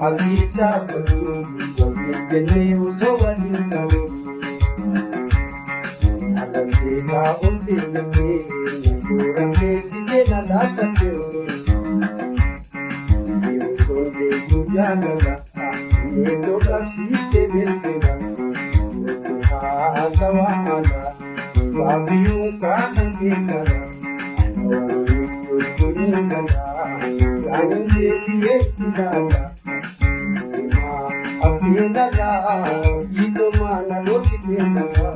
Abisa baru, wajibnya usahawan kami. Agar kita unti kami, kurang kesini nada kami. Diusul diujan nada, itu kasih tebel-tebel. Asawana, babiung kahang kita. Awal itu kuning nada, jangan dia sidana. Apindaga ito manalokitinaga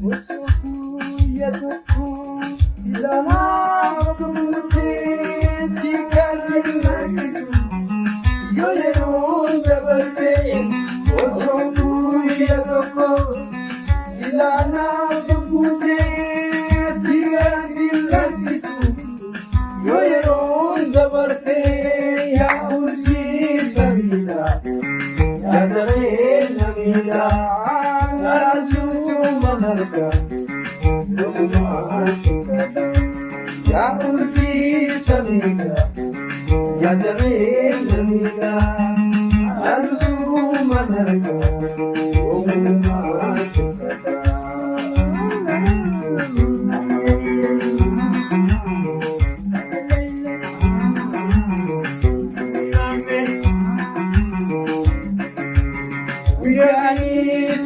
Usukuyaduku ilana kumute chikarinaitu Yoyeron jabalte Usukuyaduku ilana kumute chikarinaitu Yoyeron jabalte Namila, Narasusu Manarka, Ya Urdi Samika, Yajare Namila, Narasusu Manarka,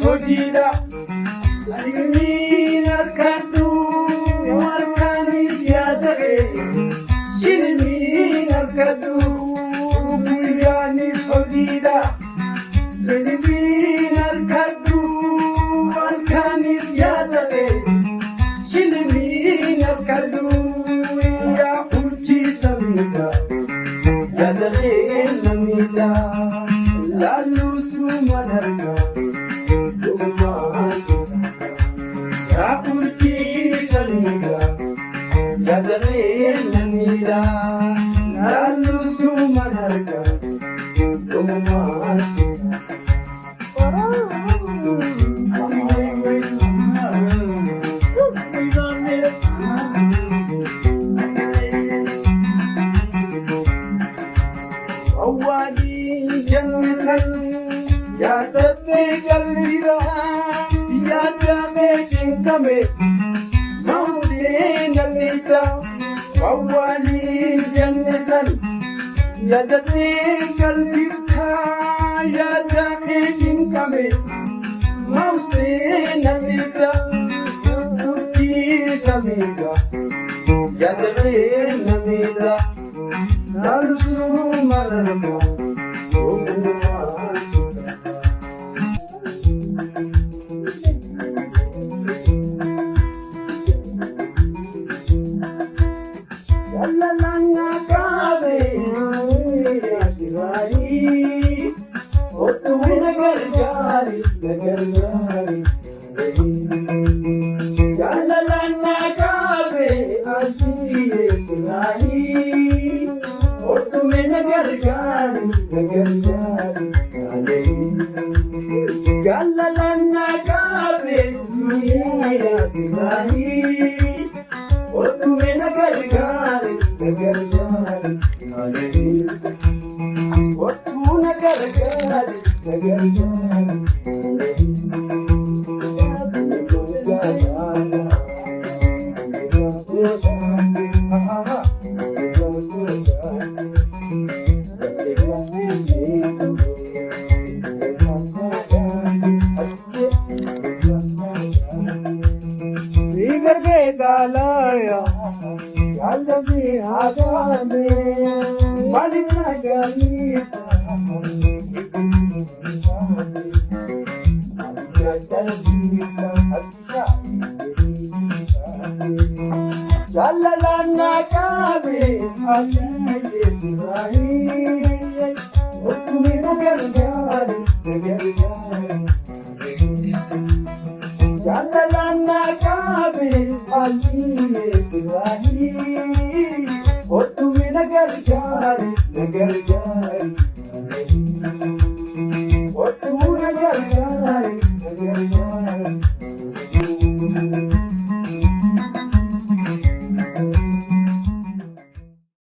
Sojida, Alimina Kadu, Markani Siadare, Shilimina Kadu, Muyani Sojida, Shilimina Kadu, Markani Siadare, Shilimina Kadu, Ya Uchi Samida, Yadare Namida, Lalu Sumanarga. Rakurti saliga, yadare namida, nalu sumanarga, tumasika. Awadi jangan yadate kalira. Yadame jinkame, Maudin Anita, Wawali Janesan, Yadate Kalita, Yadame jinkame, Maudin Anita, Uki Samida, Yadame Namida, Nalusu Malarama, Otumi nagar jari, nagar jari. Jalalana kabe aliye sirahi. Otumi nagar jari, nagar jari.